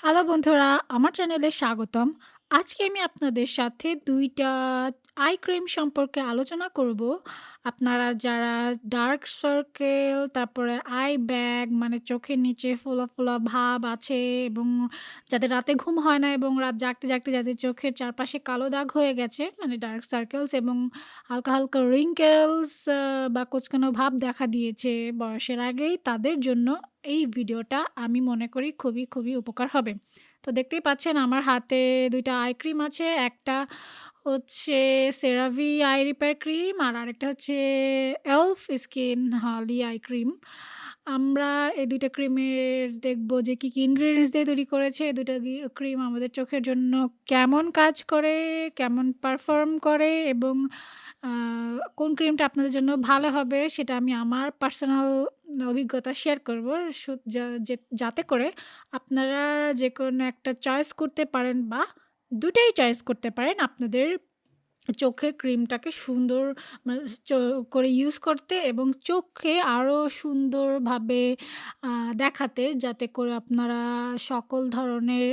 Hello বন্ধুরা, আমার চ্যানেলে স্বাগতম। আজকে আমি আপনাদের সাথে ২ টা আই ক্রিম সম্পর্কে আলোচনা করব। আপনারা যারা ডার্ক সার্কেল, তারপরে আই ব্যাগ মানে চোখের নিচে ফোলা, ফোলা ভাব আছে এবং যাদের রাতে ঘুম হয় না এবং রাত জাগতে, জাগতে যাদের চোখের চারপাশে কালো দাগ হয়ে গেছে মানে ডার্ক সার্কেলস এবং হালকা, হালকা wrinkles বা কোঁচকানো ভাব দেখা দিয়েছে বয়সের আগেই, তাদের জন্য এই ভিডিওটা আমি মনে করি খুবই, খুবই উপকার হবে। তো দেখতেই পাচ্ছেন আমার হাতে ২ টা আই ক্রিম আছে। একটা হচ্ছে CeraVe Eye Repair ক্রিম আর আরেকটা হচ্ছে E.l.f স্কিন হলি আই ক্রিম। আমরা এই ২ টা ক্রিমের দেখব যে কী, কী ingredients দিয়ে তৈরি করেছে। এই ২ টা ক্রিম আমাদের চোখের জন্য কেমন কাজ করে, কেমন পারফর্ম করে এবং আ কোন ক্রিমটা আপনাদের জন্য ভালো হবে সেটা আমি আমার পার্সোনাল অভিজ্ঞতা শেয়ার করব। যাতে করে আপনারা যেকোনো একটা চয়েস করতে পারেন বা দুটাই চয়েস করতে পারেন আপনাদের চোখের ক্রিমটাকে সুন্দর মানে করে ইউজ করতে এবং চোখকে আরও সুন্দরভাবে দেখাতে, যাতে করে আপনারা সকল ধরনের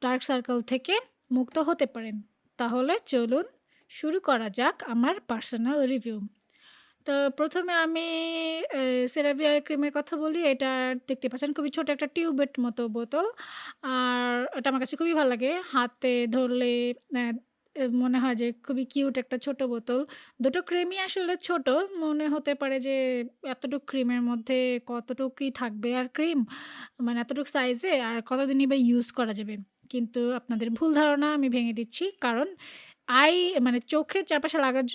ডার্ক সার্কেল থেকে মুক্ত হতে পারেন। তাহলে চলুন শুরু করা যাক আমার পার্সোনাল রিভিউ। তো ১ম এ আমি CeraVe আই ক্রিমের কথা বলি। এটা দেখতে পাচ্ছেন খুবই ছোট একটা টিউবের মতো বোতল। আর এটা আমার কাছে খুবই ভাল লাগে। হাতে ধরলে অ্যা এ মনে হয় যে খুবই কিউট একটা ছোট বোতল। দুটো ক্রিমই আসলে ছোট। মনে হতে পারে যে এতটুক ক্রিমের মধ্যে কতটুকুই থাকবে আর ক্রিম? মানে এতটুক সাইজে আর কতদিনই বা ইউজ করা যাবে? কিন্তু আপনাদের ভুল ধারণা আমি ভেঙে দিচ্ছি। কারণ আই মানে চোখের চারপাশে লাগার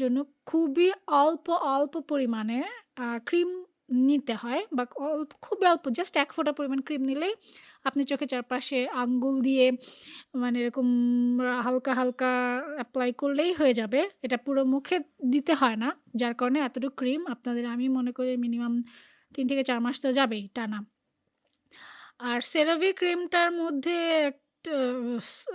জন্য খুবই অল্প, অল্প পরিমাণে ক্রিম নিতে হয় বা খুবই অল্প জাস্ট ১ ফোঁটা পরিমাণ ক্রিম নিলেই আপনি চোখের চারপাশে আঙ্গুল দিয়ে মানে এরকম হালকা, হালকা এপ্লাই করলেই হয়ে যাবে। এটা পুরো মুখে দিতে হয় না। যার কারণে এতটুকু ক্রিম আপনাদের আমি মনে করি মিনিমাম ৩ থেকে ৪ মাস তো যাবেই টানা। আর CeraVe ক্রিমটার মধ্যে একটা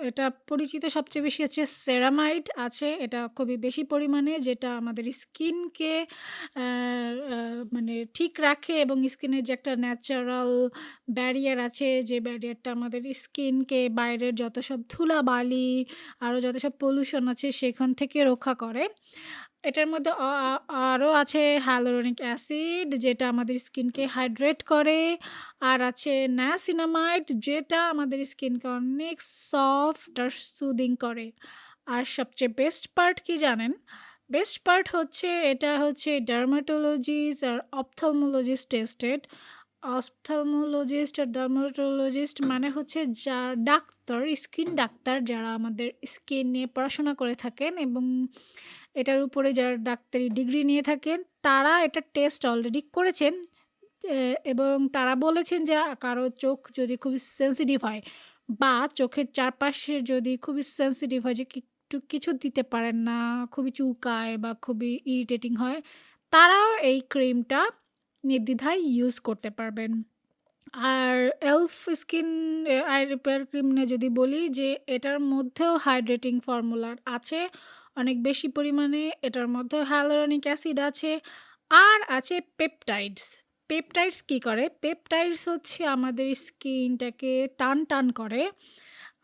এটা পরিচিত সবচেয়ে বেশি হচ্ছে সেরামাইড আছে। এটা খুবই বেশি পরিমাণে, যেটা আমাদের স্কিনকে অ্যা অ্যা মানে ঠিক রাখে এবং স্কিনের যে একটা ন্যাচারাল ব্যারিয়ার আছে, যে ব্যারিয়ারটা আমাদের স্কিনকে বাইরের যত সব ধুলাবালি, আরও যত সব পলিউশন আছে সেখান থেকে রক্ষা করে। এটার মধ্যে আরও আছে hyaluronic অ্যাসিড, যেটা আমাদের স্কিনকে হাইড্রেট করে। আর আছে নায়াসিনামাইড, যেটা আমাদের স্কিনকে অনেক সফট আর সুদিং করে। আর সবচেয়ে বেস্ট পার্ট কি জানেন? বেস্ট পার্ট হচ্ছে এটা হচ্ছে ডার্মাটোলজিস্ট আর অপথলমোলজিস্ট টেস্টেড। অপথলমোলজিস্ট আর ডার্মাটোলজিস্ট মানে হচ্ছে ডাক্তার, স্কিন ডাক্তার যারা আমাদের স্কিন নিয়ে পড়াশোনা করে থাকেন এবং এটার উপরে যারা ডাক্তারি ডিগ্রি নিয়ে থাকেন, তারা এটা টেস্ট অলরেডি করেছেন। এবং তারা বলেছেন যে কারো চোখ যদি খুবই সেনসিটিভ হয় বা চোখের চারপাশে যদি খুবই সেনসিটিভ হয়, যে একটু কিছু দিতে পারেন না, খুবই চুলকায় বা খুবই ইরিটেটিং হয়, তারাও এই ক্রিমটা নির্দ্বিধায় ইউজ করতে পারবেন। আর E.l.f skin I repair cream নিয়ে যদি বলি, যে এটার মধ্যেও হাইড্রেটিং ফর্মুলা আছে অনেক বেশি পরিমাণে। এটার মধ্যেও hyaluronic অ্যাসিড আছে আর আছে পেপটাইডস। পেপটাইডস কী করে? পেপটাইডস হচ্ছে আমাদের স্কিনটাকে টান, টান করে।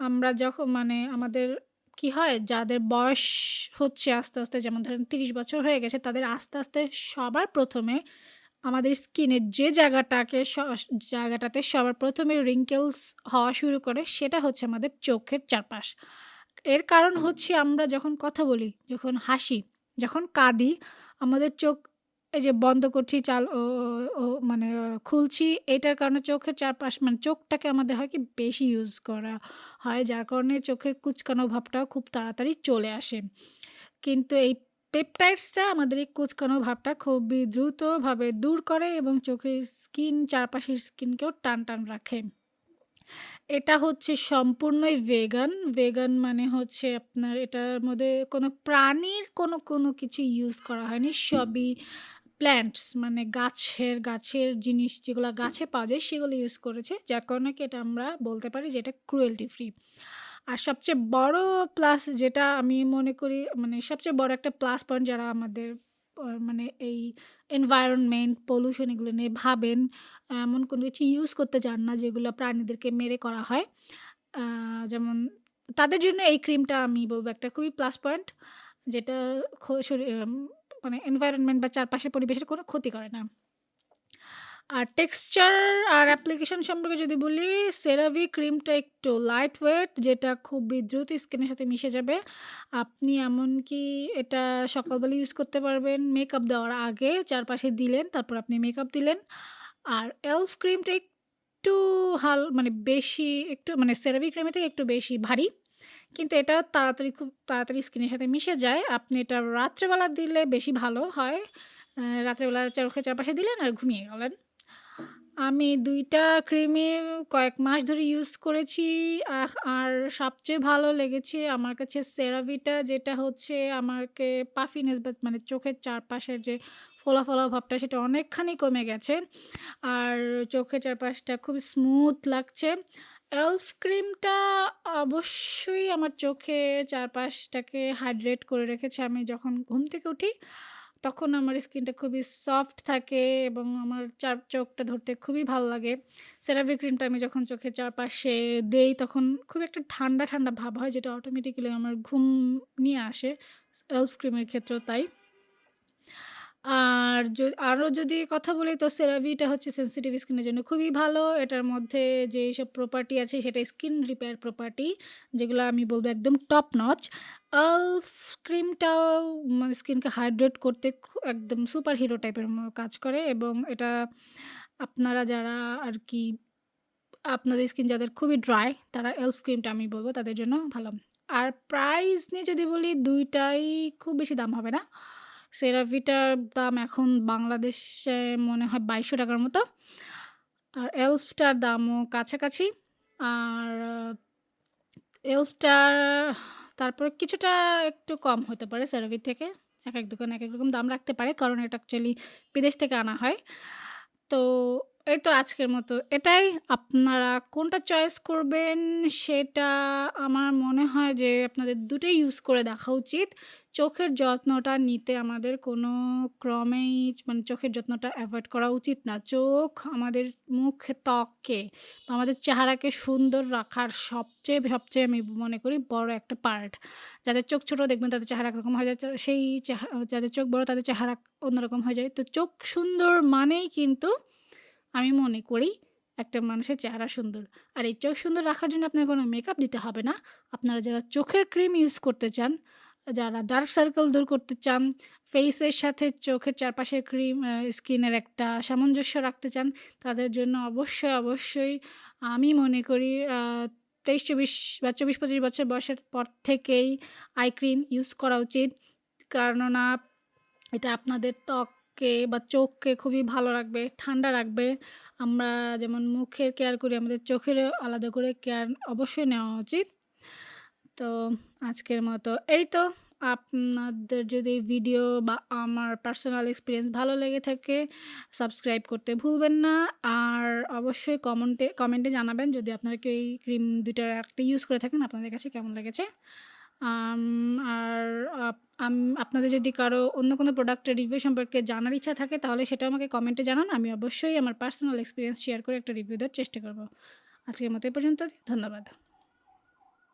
আমরা যখন মানে আমাদের কি হয়, যাদের বয়স হচ্ছে আস্তে, আস্তে যেমন ধরেন ৩০ বছর হয়ে গেছে, তাদের আস্তে, আস্তে সবার ১ম এ আমাদের স্কিনের যে জায়গাটাতে সবার ১ম এ wrinkles হওয়া শুরু করে, সেটা হচ্ছে আমাদের চোখের চারপাশ। এর কারণ হচ্ছে আমরা যখন কথা বলি, যখন হাসি, যখন কাঁদি, আমাদের চোখ এই যে বন্ধ করছি মানে খুলছি, এটার কারণে চোখের চারপাশ মানে চোখটাকে আমাদের হয় কি বেশি ইউজ করা হয়, যার কারণে চোখের কুঁচকানো ভাবটাও খুব তাড়াতাড়ি চলে আসে। কিন্তু এই পেপটাইডসটা আমাদের এই কুঁচকানো ভাবটা খুবই দ্রুতভাবে দূর করে এবং চোখের চারপাশের স্কিনকেও টান, টান রাখে। এটা হচ্ছে সম্পূর্ণই ভেগান। ভেগান মানে হচ্ছে আপনার এটার মধ্যে কোনো প্রাণীর কোনো কিছু ইউজ করা হয়নি। সবই প্ল্যান্টস মানে গাছের জিনিস, যেগুলা গাছে পাওয়া যায় সেগুলো ইউজ করেছে। যার কারণে কি এটা আমরা বলতে পারি যে এটা ক্রুয়েল্টি ফ্রি। আর সবচেয়ে বড় প্লাস যেটা আমি মনে করি, মানে সবচেয়ে বড় একটা প্লাস পয়েন্ট যারা আমাদের মানে এই এনভায়রনমেন্ট, পলিউশন এগুলো নিয়ে ভাবেন, এমন কোনো কিছু ইউজ করতে চান না যেগুলো প্রাণীদেরকে মেরে করা হয়। আ যেমন তাদের জন্য এই ক্রিমটা আমি বলব একটা খুবই প্লাস পয়েন্ট, যেটা মানে এনভায়রনমেন্ট বা চারপাশের পরিবেশের কোনো ক্ষতি করে না। আর টেক্সচার আর অ্যাপ্লিকেশন সম্পর্কে যদি বলি, CeraVe ক্রিমটা একটু লাইট ওয়েট, যেটা খুবই দ্রুত স্কিনের সাথে মিশে যাবে। আপনি এমনকি এটা সকালবেলা ইউজ করতে পারবেন মেকআপ দেওয়ার আগে, চারপাশে দিলেন, তারপর আপনি মেকআপ দিলেন। আর E.l.f ক্রিমটা একটু মানে বেশি একটু মানে CeraVe ক্রিমের থেকে একটু বেশি ভারী। কিন্তু এটাও খুব তাড়াতাড়ি স্কিনের সাথে মিশে যায়। আপনি এটা রাত্রেবেলা দিলে বেশি ভালো হয়। রাত্রেবেলা চোখের চারপাশে দিলেন আর ঘুমিয়ে গেলেন। আমি ২ টা ক্রিমই কয়েক মাস ধরে ইউজ করেছি। আর সবচেয়ে ভালো লেগেছে আমার কাছে CeraVeটা, যেটা হচ্ছে আমাকে পাফিনেস বা মানে চোখের চারপাশের যে ফোলা, ফোলা ভাবটা সেটা অনেকখানি কমে গেছে। আর চোখের চারপাশটা খুব স্মুথ লাগছে। E.l.f ক্রিমটা অবশ্যই আমার চোখের চারপাশটাকে হাইড্রেট করে রেখেছে। আমি যখন ঘুম থেকে উঠি তখন আমার স্কিনটা খুবই সফট থাকে এবং আমার চোখটা ধরতে খুবই ভালো লাগে। CeraVe ক্রিমটা আমি যখন চোখের চারপাশে দেই তখন খুব একটা ঠান্ডা, ঠান্ডা ভাব হয়, যেটা অটোমেটিক্যালি আমার ঘুম নিয়ে আসে। E.l.f ক্রিমের ক্ষেত্রেও তাই। আর আরও যদি কথা বলি, তো CeraVeটা হচ্ছে সেনসিটিভ স্কিনের জন্য খুবই ভালো। এটার মধ্যে যেসব প্রপার্টি আছে সেটা স্কিন রিপেয়ার প্রপার্টি, যেগুলো আমি বলব একদম টপ নচ। E.l.f ক্রিমটাও মানে স্কিনকে হাইড্রেট করতে একদম সুপার হিরো টাইপের কাজ করে, এবং এটা আপনারা যারা আর কি আপনাদের স্কিন যাদের খুবই ড্রাই, তারা E.l.f ক্রিমটা আমি বলব তাদের জন্য ভালো। আর প্রাইস নিয়ে যদি বলি, ২ টাই খুব বেশি দাম হবে না। CeraVeটার দাম এখন বাংলাদেশে মনে হয় ৳২২০০ মতো। আর E.l.f টার দামও কাছাকাছি। আর E.l.f টার তারপর কিছুটা একটু কম হতে পারে CeraVe থেকে। একেক দোকানে একেক রকম দাম রাখতে পারে, কারণ এটা অ্যাকচুয়ালি বিদেশ থেকে আনা হয়। তো এই তো আজকের মতো এটাই। আপনারা কোনটা চয়েস করবেন সেটা আমার মনে হয় যে আপনাদের দুটোই ইউজ করে দেখা উচিত। চোখের যত্নটা নিতে আমাদের কোনো ক্রমেই মানে চোখের যত্নটা অ্যাভয়েড করা উচিত না। চোখ আমাদের ত্বককে বা আমাদের চেহারাকে সুন্দর রাখার সবচেয়ে, সবচেয়ে আমি মনে করি বড় একটা পার্ট। যাদের চোখ ছোট দেখবেন তাদের চেহারা একরকম হয়ে যায়, সেই যাদের চোখ বড় তাদের চেহারা অন্যরকম হয়ে যায়। তো চোখ সুন্দর মানেই কিন্তু আমি মনে করি একটা মানুষের চেহারা সুন্দর। আর এই চোখ সুন্দর রাখার জন্য আপনার কোনো মেকআপ দিতে হবে না। আপনারা যারা চোখের ক্রিম ইউজ করতে চান, যারা ডার্ক সার্কেল দূর করতে চান, ফেসের সাথে চোখের চারপাশের ক্রিম স্কিনের একটা সামঞ্জস্য রাখতে চান, তাদের জন্য অবশ্যই, অবশ্যই আমি মনে করি ২৩-২৪ বা ২৪-২৫ বছর বয়সের পর থেকেই আই ক্রিম ইউজ করা উচিত। কেননা এটা আপনাদের ত্বককে বা চোখকে খুবই ভালো রাখবে, ঠান্ডা রাখবে। আমরা যেমন মুখের কেয়ার করি, আমাদের চোখেরও আলাদা করে কেয়ার অবশ্যই নেওয়া উচিত। তো আজকের মতো এই তো। আপনাদের যদি ভিডিও বা আমার পার্সোনাল এক্সপিরিয়েন্স ভালো লেগে থাকে, সাবস্ক্রাইব করতে ভুলবেন না। আর অবশ্যই কমেন্টে জানাবেন যদি আপনারা কেউ এই ক্রিম দুইটার একটা ইউজ করে থাকেন, আপনাদের কাছে কেমন লেগেছে। আর আপনাদের যদি কারো অন্য কোনো প্রোডাক্টের রিভিউ সম্পর্কে জানার ইচ্ছা থাকে, তাহলে সেটা আমাকে কমেন্টে জানান। আমি অবশ্যই আমার পার্সোনাল এক্সপিরিয়েন্স শেয়ার করে একটা রিভিউ দেওয়ার চেষ্টা করব। আজকের মতো এই পর্যন্ত। ধন্যবাদ।